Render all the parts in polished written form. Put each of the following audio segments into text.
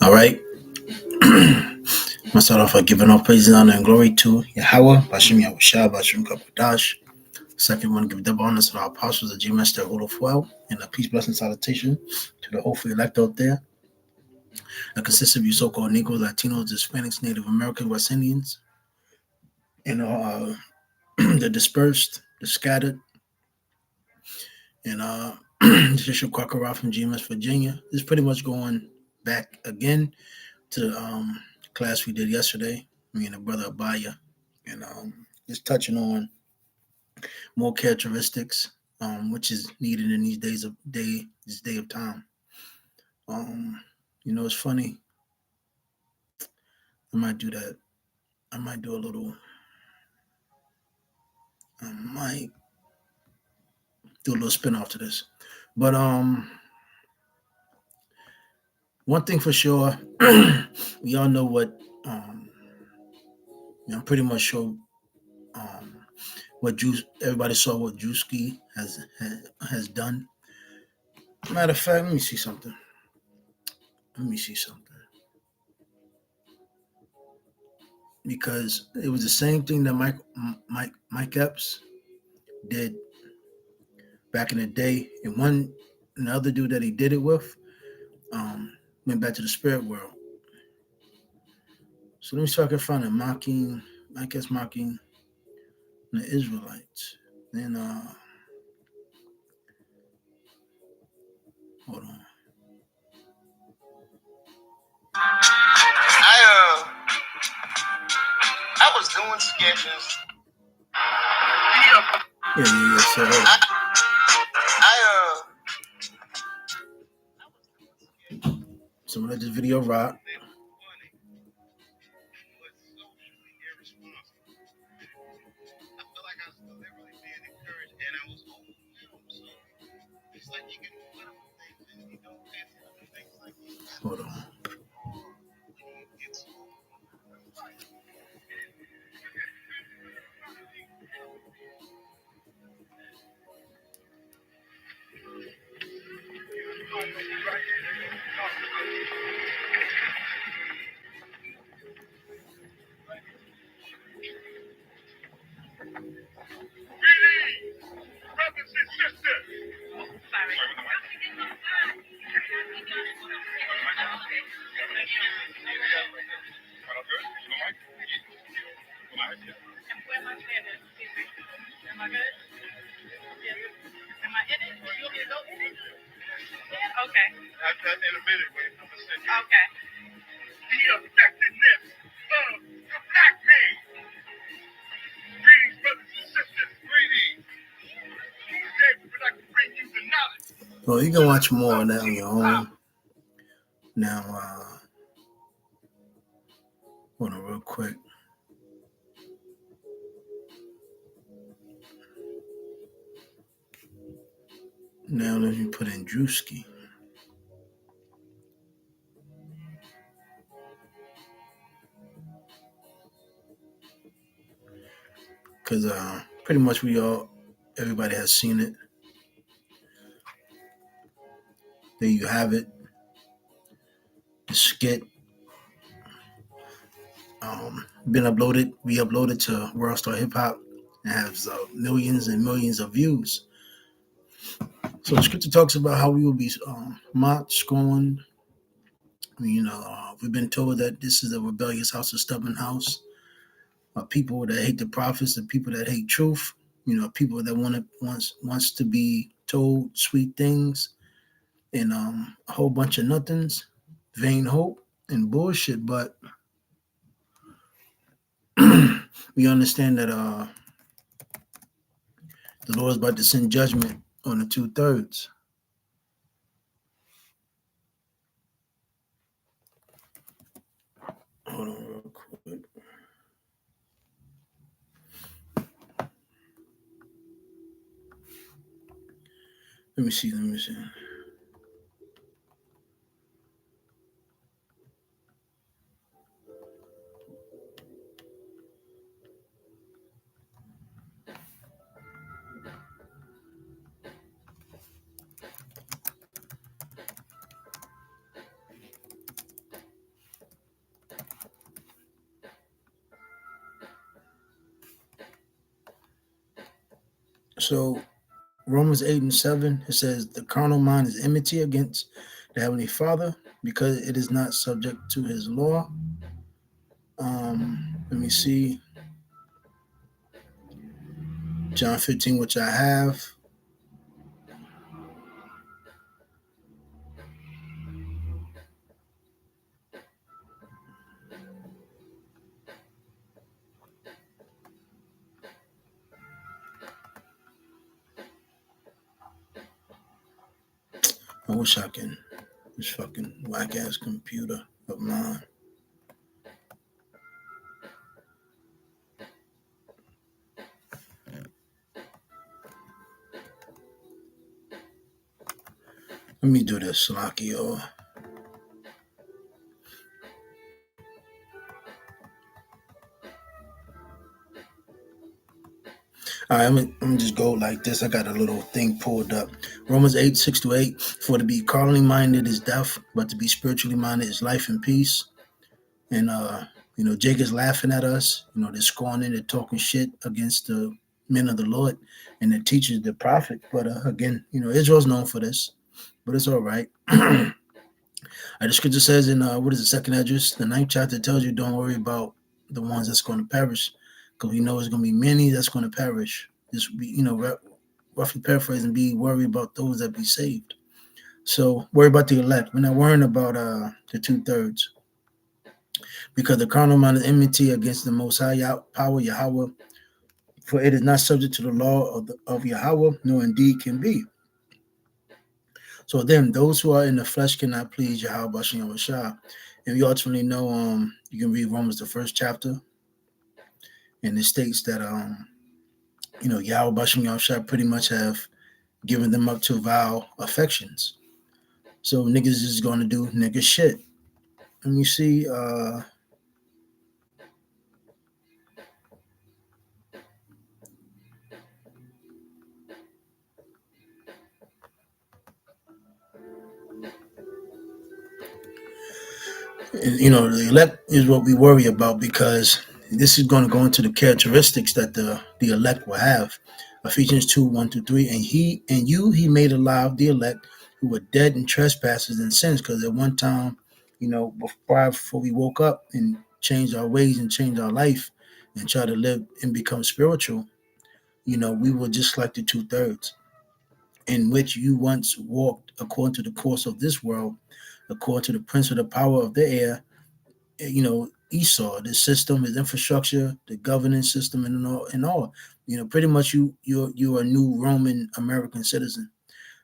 All right. I start off by giving all praise, honor, and glory to Yahweh, Bashim Yahushua, Bashim Kapodash. Second one, give double honors to our apostles, the G Master Olofwell, and a peace, blessing, salutation to the hopefully elect out there. That consists of you so-called Negroes, Latinos, Hispanics, Native Americans, West Indians, and the dispersed, the scattered, and Bishop Quackaraw from GMS Virginia. This is pretty much going back again to the class we did yesterday, me and the brother Abaya, and just touching on more characteristics, which is needed in these this day of time. It's funny. I might do that. I might do a little. I might do a little spin off to this, but one thing for sure, we all know what. I'm pretty much sure what everybody saw what Drewski has done. Matter of fact, let me see something. Because it was the same thing that Mike Epps did back in the day, and the other dude that he did it with went back to the spirit world. So let me see if I can find it mocking the Israelites. Then hold on. I was doing sketches. Yeah. So so let this video rock. Hold on. Well, you can watch more on that on your own. Now, hold on real quick. Now let me put in Drewski. Because pretty much everybody has seen it. There you have it. The skit been re-uploaded to Worldstar Hip Hop and has millions and millions of views. So the scripture talks about how we will be mocked, scorned. We've been told that this is a rebellious house, a stubborn house. People that hate the prophets, the people that hate truth. People that wants to be told sweet things, and a whole bunch of nothings, vain hope and bullshit. But we understand that the Lord is about to send judgment on the 2/3. Hold on real quick. Let me see. So Romans 8 and 7, it says, the carnal mind is enmity against the Heavenly Father because it is not subject to his law. Let me see. John 15, which I have. I wish I can. This fucking whack ass computer of mine. Let me do this, Salakio. All right, I'm gonna just go like this. I got a little thing pulled up. Romans 8, 6-8. For to be carnally minded is death, but to be spiritually minded is life and peace. And Jake is laughing at us. They're scorning, they're talking shit against the men of the Lord and the teachers, the prophet. But again, Israel's known for this, but it's all right. The scripture says in what is the second address, the 9th chapter tells you don't worry about the ones that's going to perish, because we know it's going to be many that's going to perish. Just be, roughly paraphrasing, be worried about those that be saved. So worry about the elect. We're not worrying about the 2/3. Because the carnal mind is enmity against the Most High power, Yahweh, for it is not subject to the law of Yahweh, nor indeed can be. So then, those who are in the flesh cannot please Yahweh Bashem Yahushua. And we ultimately know, you can read Romans, the 1st chapter, and it states that, Yahweh Bashem Yahushua pretty much have given them up to vile affections. So niggas is going to do nigga shit. Let me see, the elect is what we worry about, because this is going to go into the characteristics that the elect will have. Ephesians 2, 1-3. And he made alive the elect who were dead in trespasses and sins, because at one time, before we woke up and changed our ways and changed our life and try to live and become spiritual, we were just like the 2/3, in which you once walked according to the course of this world, according to the prince of the power of the air, Esau, the system, his infrastructure, the governance system, and all. Pretty much you're a new Roman American citizen.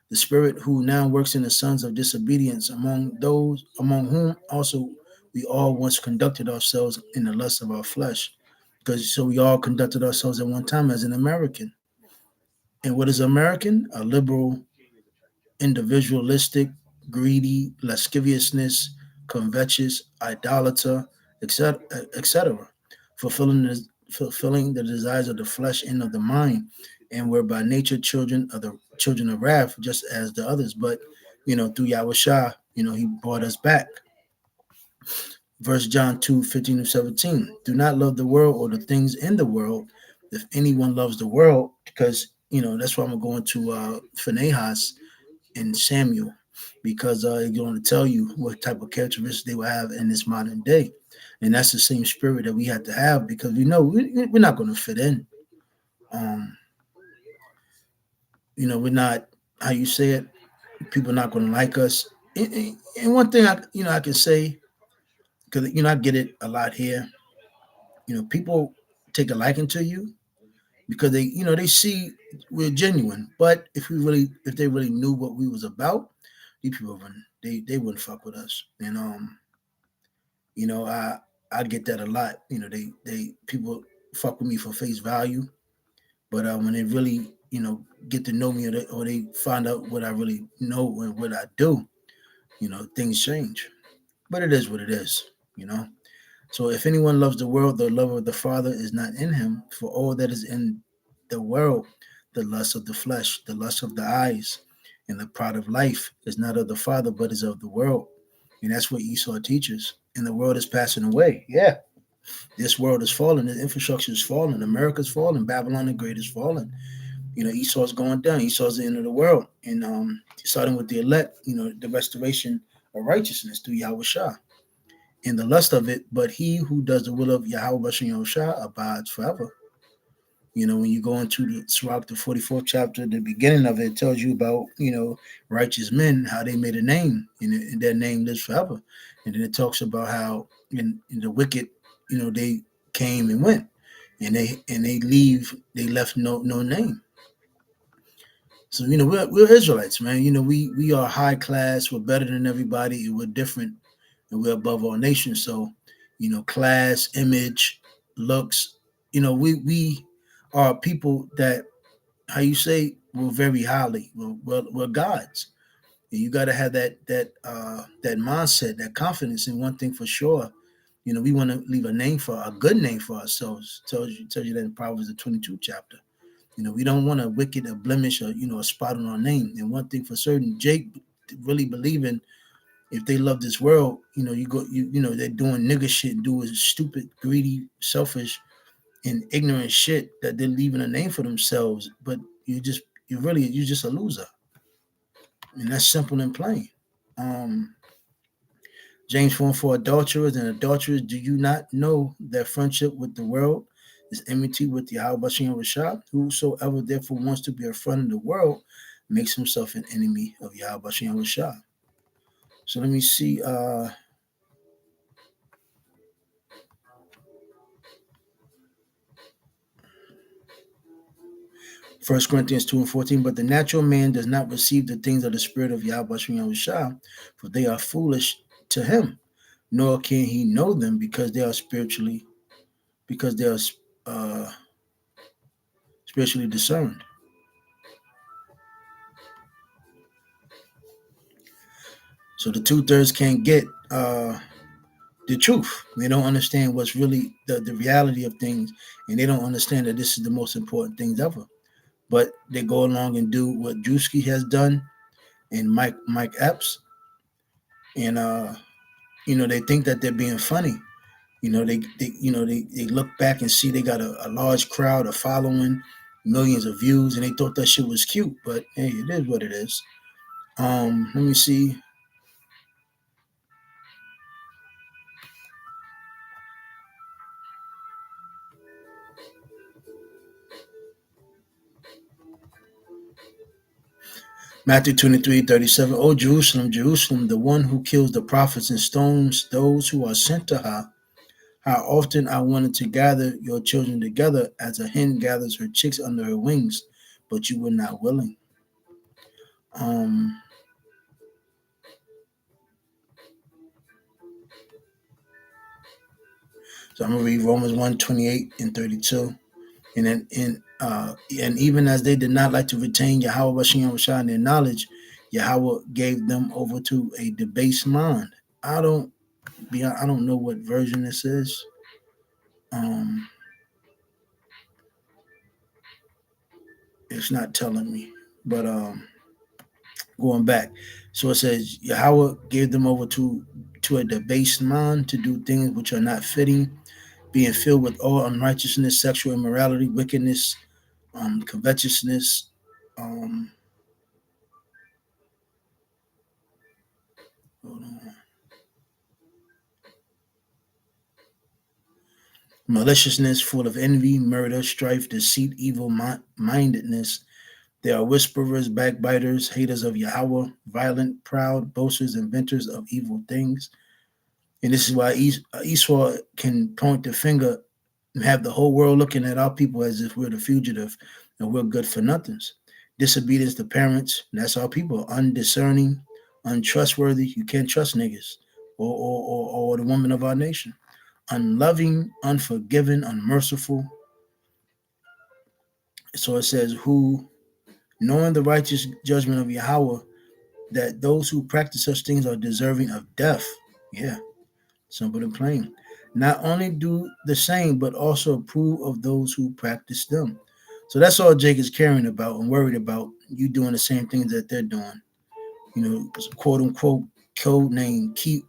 The spirit who now works in the sons of disobedience, among whom also we all once conducted ourselves in the lust of our flesh. Because so we all conducted ourselves at one time as an American. And what is American? A liberal, individualistic, greedy, lasciviousness, covetous, idolater, etc., etc., fulfilling the desires of the flesh and of the mind, and we're by nature children of wrath, just as the others. But through Yahushua, he brought us back. Verse John 2, 15-17. Do not love the world or the things in the world. If anyone loves the world, because that's why I'm going to Phinehas and Samuel, because they're going to tell you what type of characteristics they will have in this modern day. And that's the same spirit that we have to have, because we're not going to fit in. We're not, how you say it, people are not going to like us. And one thing I can say, because I get it a lot here, people take a liking to you because they see we're genuine. But if they really knew what we was about, these people they wouldn't fuck with us. And I get that a lot. They people fuck with me for face value, but when they really get to know me, or they find out what I really know and what I do, things change. But it is what it is. So if anyone loves the world, the love of the Father is not in him. For all that is in the world, the lust of the flesh, the lust of the eyes, and the pride of life is not of the Father, but is of the world. And that's what Esau teaches. And the world is passing away. Yeah. This world is falling. The infrastructure is falling. America's falling. Babylon the Great is falling. Esau's going down. Esau's the end of the world, and starting with the elect, the restoration of righteousness through Yahweh Shah and the lust of it. But he who does the will of Yahweh Bashem Shah abides forever. When you go into the Sirach, the 44th chapter, the beginning of it tells you about, righteous men, how they made a name, and their name lives forever. And then it talks about how in the wicked, they came and went, and they left no name. So, we're Israelites, man. We are high class, we're better than everybody, and we're different, and we're above all nations. So, class, image, looks, we are people that, how you say, we're very highly, we're gods. And you got to have that mindset, that confidence in one thing for sure. We want to leave a good name for ourselves. Tells you that in Proverbs the 22 chapter. We don't want a wicked, a blemish, or a spot on our name. And one thing for certain, Jake really believing, if they love this world, they're doing nigger shit, doing stupid, greedy, selfish, and ignorant shit, that they're leaving a name for themselves. But you're just a loser. And that's simple and plain. James 4 for adulterers and adulterers, do you not know that friendship with the world is enmity with Yahweh Bashem Rashad? Whosoever therefore wants to be a friend of the world makes himself an enemy of Yahweh Bashem Rashad. So let me see. 1 Corinthians 2 and 14, but the natural man does not receive the things of the spirit of Yahweh Shah, for they are foolish to him, nor can he know them because they are spiritually discerned. So the 2/3 can't get the truth. They don't understand what's really the reality of things, and they don't understand that this is the most important things ever. But they go along and do what Drewski has done and Mike Epps, and they think that they're being funny. They look back and see they got a large crowd, a following, millions of views, and they thought that shit was cute. But hey, it is what it is. Let me see. Matthew 23:37. O Jerusalem, Jerusalem, the one who kills the prophets and stones those who are sent to her. How often I wanted to gather your children together as a hen gathers her chicks under her wings, but you were not willing. So I'm gonna read Romans 1:28 and 32. And even as they did not like to retain Yahweh Bashem Rashad in their knowledge, Yahweh gave them over to a debased mind. I don't know what version this is. It's not telling me, but going back. So it says Yahweh gave them over to a debased mind to do things which are not fitting, being filled with all unrighteousness, sexual immorality, wickedness, covetousness, maliciousness, full of envy, murder, strife, deceit, evil mindedness. They are whisperers, backbiters, haters of Yahweh, violent, proud, boasters, inventors of evil things. And this is why Esau can point the finger and have the whole world looking at our people as if we're the fugitive and we're good for nothings. Disobedience to parents, that's our people. Undiscerning, untrustworthy. You can't trust niggas or the women of our nation. Unloving, unforgiving, unmerciful. So it says, who, knowing the righteous judgment of Yahweh, that those who practice such things are deserving of death. Yeah, simple and plain. Not only do the same, but also approve of those who practice them. So that's all Jake is caring about and worried about, you doing the same things that they're doing. Quote unquote code name, keep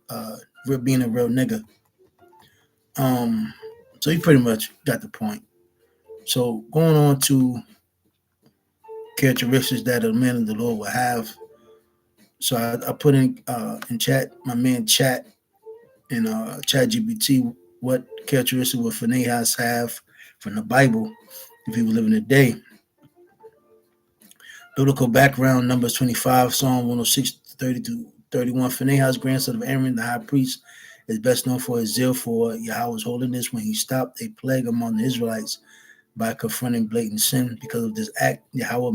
being a real nigga. So he pretty much got the point. So going on to characteristics that a man of the Lord will have. So I put in chat, my man chat in chat GPT, what characteristics would Phinehas have from the Bible if he was living today. Biblical background, Numbers 25, Psalm 106, 30 to 31. Phinehas, grandson of Aaron, the high priest, is best known for his zeal for Yahweh's holiness when he stopped a plague among the Israelites by confronting blatant sin. Because of this act, Yahweh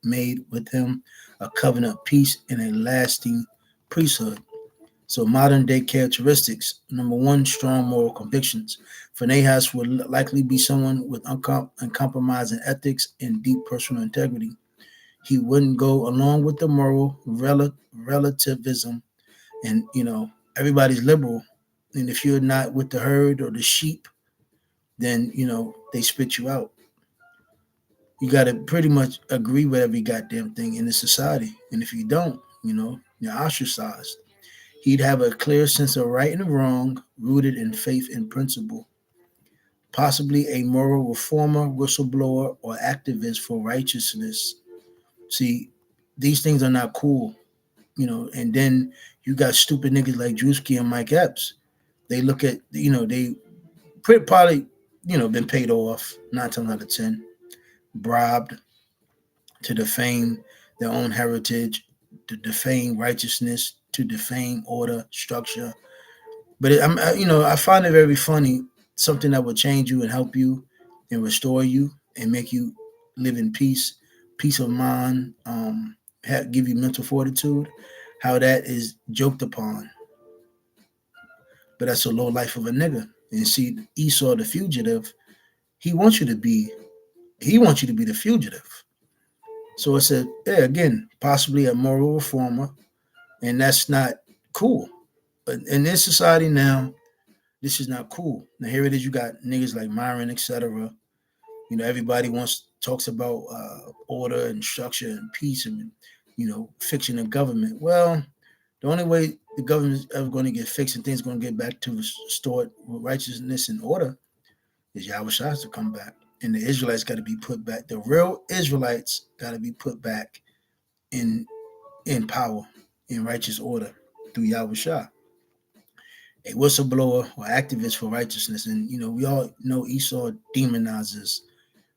made with him a covenant of peace and a lasting priesthood. So modern day characteristics. Number one, strong moral convictions. Phinehas would likely be someone with uncompromising ethics and deep personal integrity. He wouldn't go along with the moral relativism, and everybody's liberal, and if you're not with the herd or the sheep, then they spit you out. You got to pretty much agree with every goddamn thing in the society, and if you don't, you're ostracized. He'd have a clear sense of right and wrong, rooted in faith and principle. Possibly a moral reformer, whistleblower, or activist for righteousness. See, these things are not cool, and then you got stupid niggas like Drewski and Mike Epps. They look at, they probably, been paid off 9 times out of 10, bribed to defame their own heritage, to defame righteousness, to defame order, structure. But I find it very funny, something that would change you and help you and restore you and make you live in peace of mind, give you mental fortitude, how that is joked upon. But that's a low life of a nigga. And see, Esau the fugitive, he wants you to be the fugitive. So it's again, possibly a moral reformer, and that's not cool. But in this society now, this is not cool. Now here it is, you got niggas like Myron, etc. Everybody talks about order and structure and peace and fixing the government. Well, the only way the government is ever going to get fixed and things going to get back to restored righteousness and order is Yahweh Shah to come back, and the Israelites got to be put back. The real Israelites got to be put back in power, in righteous order through Yahweh Shah. A whistleblower or activist for righteousness, and we all know Esau demonizes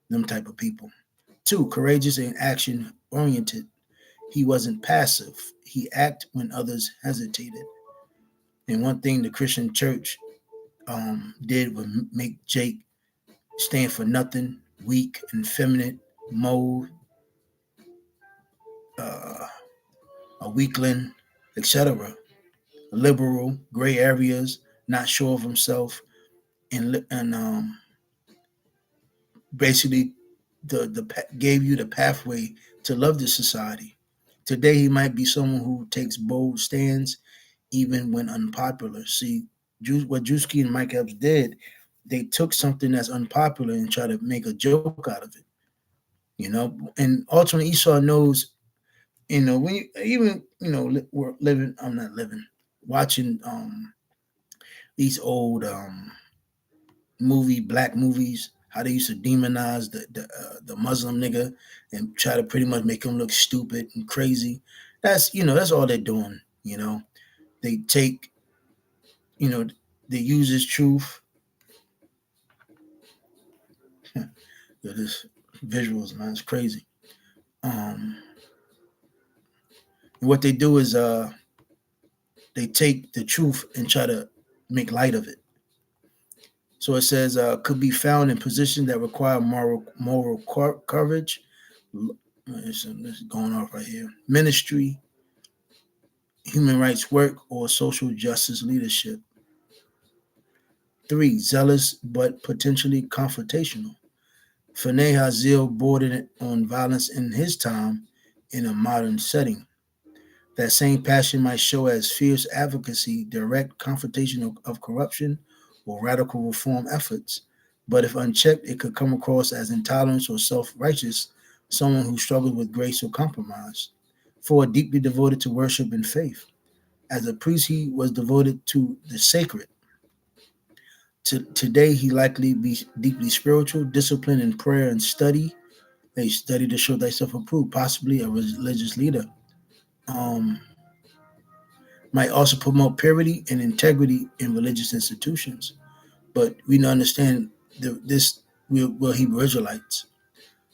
them type of people. 2, courageous and action oriented. He wasn't passive. He acted when others hesitated. And one thing the Christian church did was make Jake stand for nothing, weak, effeminate, mold, a weakling, etc. Liberal, gray areas, not sure of himself, and basically gave you the pathway to love this society. Today, he might be someone who takes bold stands even when unpopular. See, what Drewski and Mike Epps did, they took something that's unpopular and try to make a joke out of it. And ultimately Esau knows, when you even, we're living, I'm not living, watching these old black movies, how they used to demonize the Muslim nigga and try to pretty much make him look stupid and crazy. That's all they're doing. They take, they use his truth. This visuals, man, it's crazy. And what they do is they take the truth and try to make light of it. So it says could be found in positions that require moral courage. This is going off right here. Ministry, human rights work, or social justice leadership. 3, zealous but potentially confrontational. Phinehas' zeal bordered on violence in his time in a modern setting. That same passion might show as fierce advocacy, direct confrontation of corruption, or radical reform efforts. But if unchecked, it could come across as intolerance or self-righteous, someone who struggles with grace or compromise. 4, deeply devoted to worship and faith. As a priest, he was devoted to the sacred. Today, he likely be deeply spiritual, disciplined in prayer and study, Hey, study to show thyself approved, possibly a religious leader. Might also promote purity and integrity in religious institutions. But we don't understand we're Hebrew Israelites.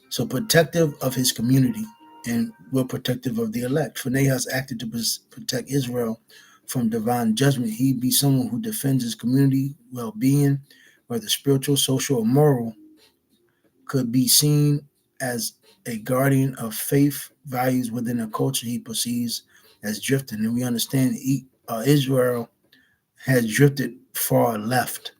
So protective of his community, and we're protective of the elect. Phinehas acted to protect Israel from divine judgment. He'd be someone who defends his community well-being, whether spiritual, social, or moral, could be seen as a guardian of faith values within a culture he perceives as drifting. And we understand Israel has drifted far left.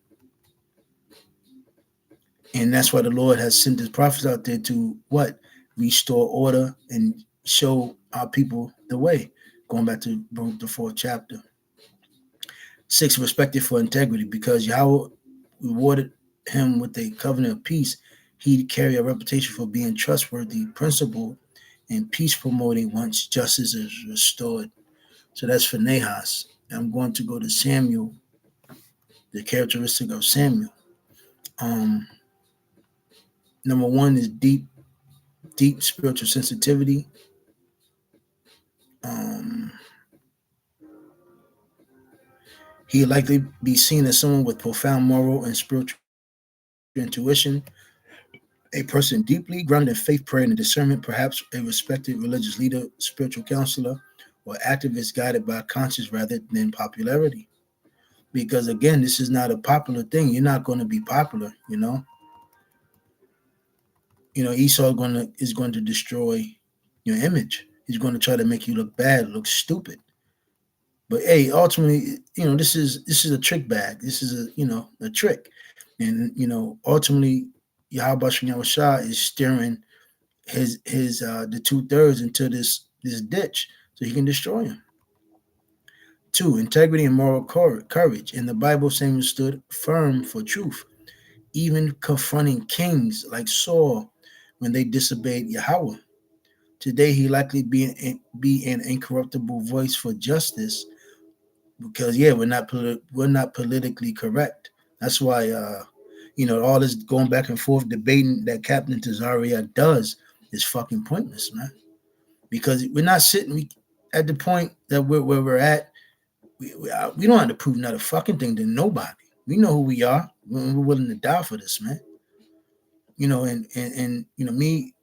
And that's why the Lord has sent his prophets out there to what? Restore order and show our people the way. Going back to the 4th chapter. 6, respected for integrity. Because Yahweh rewarded him with a covenant of peace, he'd carry a reputation for being trustworthy, principled, and peace promoting once justice is restored. So that's Phinehas. I'm going to go to Samuel, the characteristic of Samuel. Number 1 is deep spiritual sensitivity. He'd likely be seen as someone with profound moral and spiritual intuition, a person deeply grounded in faith, prayer, and discernment, perhaps a respected religious leader, spiritual counselor, or activist guided by conscience rather than popularity. Because again, this is not a popular thing. You're not going to be popular, Esau is going to destroy your image. He's going to try to make you look bad, look stupid. But hey, ultimately, this is a trick bag. This is a trick. And ultimately, Yahweh Shem Yahushua is steering his the 2/3 into this ditch so he can destroy him. 2, integrity and moral courage. In the Bible, Samuel stood firm for truth, even confronting kings like Saul when they disobeyed Yahweh. Today, he likely be an incorruptible voice for justice, because we're not politically correct. That's why all this going back and forth debating that Captain Tazaria does is fucking pointless, man. Because we're not sitting at the point that where we're at. We don't have to prove not a fucking thing to nobody. We know who we are. We're willing to die for this, man. And me,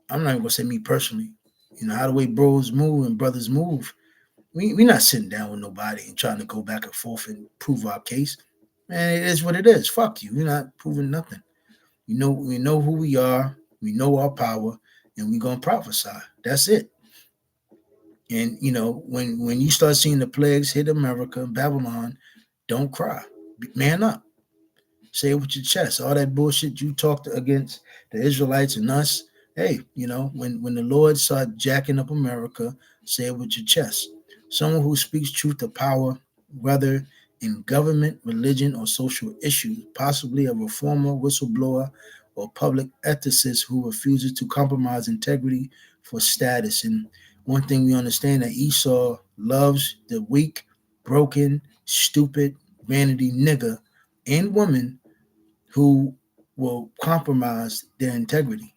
I'm not even gonna say me personally. How the way bros move and brothers move, we're not sitting down with nobody and trying to go back and forth and prove our case. Man, it is what it is. Fuck you. We're not proving nothing. We know who we are. We know our power, and we're gonna prophesy. That's it. And when you start seeing the plagues hit America, Babylon, don't cry. Man up. Say it with your chest. All that bullshit you talked against the Israelites and us. Hey, when the Lord started jacking up America, say it with your chest. Someone who speaks truth to power, whether in government, religion, or social issues, possibly a reformer, whistleblower, or public ethicist who refuses to compromise integrity for status. And one thing we understand, that Esau loves the weak, broken, stupid, vanity nigger and woman who will compromise their integrity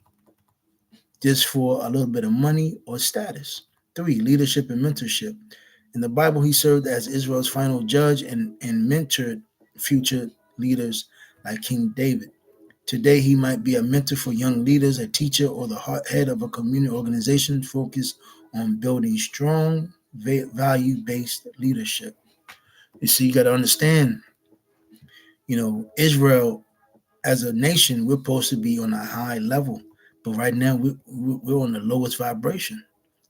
just for a little bit of money or status. 3, leadership and mentorship. In the Bible, he served as Israel's final judge and mentored future leaders like King David. Today, he might be a mentor for young leaders, a teacher, or the head of a community organization focused on building strong, value-based leadership. You see, you got to understand, Israel as a nation, we're supposed to be on a high level, but right now we're on the lowest vibration.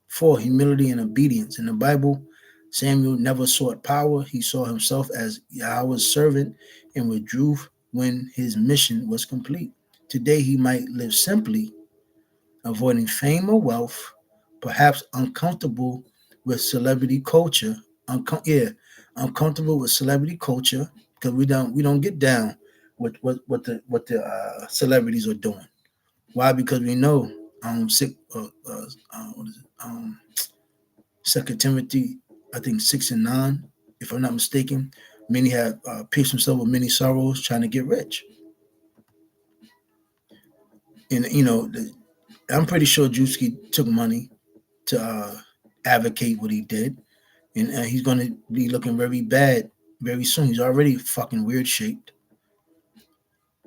4, humility and obedience. In the Bible, Samuel never sought power. He saw himself as Yahweh's servant and withdrew when his mission was complete. Today, he might live simply, avoiding fame or wealth, perhaps uncomfortable with celebrity culture. Uncomfortable with celebrity culture, because we don't get down with what the celebrities are doing. Why? Because we know what is it? 2 Timothy, I think 6 and 9, if I'm not mistaken. Many have pierced themselves with many sorrows trying to get rich. And I'm pretty sure Drewski took money to advocate what he did, and he's going to be looking very bad very soon. He's already fucking weird shaped.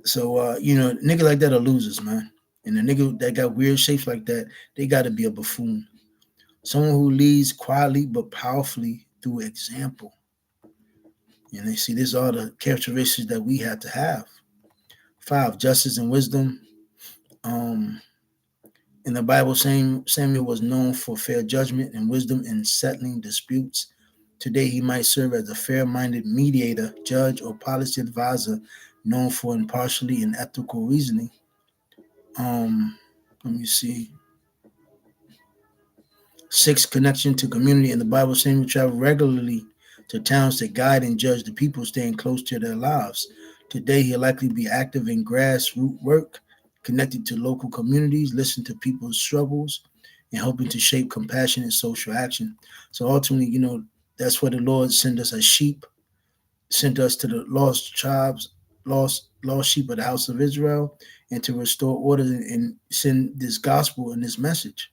So nigga like that are losers, man. And the nigga that got weird shapes like that, they got to be a buffoon. Someone who leads quietly but powerfully through example. And they see these are the characteristics that we have to have. 5, justice and wisdom. In the Bible, Samuel was known for fair judgment and wisdom in settling disputes. Today, he might serve as a fair-minded mediator, judge, or policy advisor known for impartiality and ethical reasoning. Let me see. 6, connection to community. In the Bible, Samuel traveled regularly to towns to guide and judge the people, staying close to their lives. Today, he'll likely be active in grassroots work, connected to local communities, listening to people's struggles, and helping to shape compassionate social action. So ultimately, that's where the Lord sent us as sheep, sent us to the lost tribes, lost sheep of the house of Israel, and to restore order and send this gospel and this message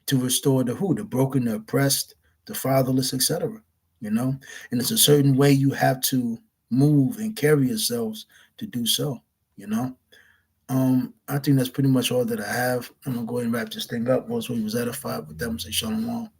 to restore the who? The broken, the oppressed, the fatherless, etc. And it's a certain way you have to move and carry yourselves to do so, you know. I think that's pretty much all that I have. I'm gonna go ahead and wrap this thing up. Once we was edified with them, say shalom.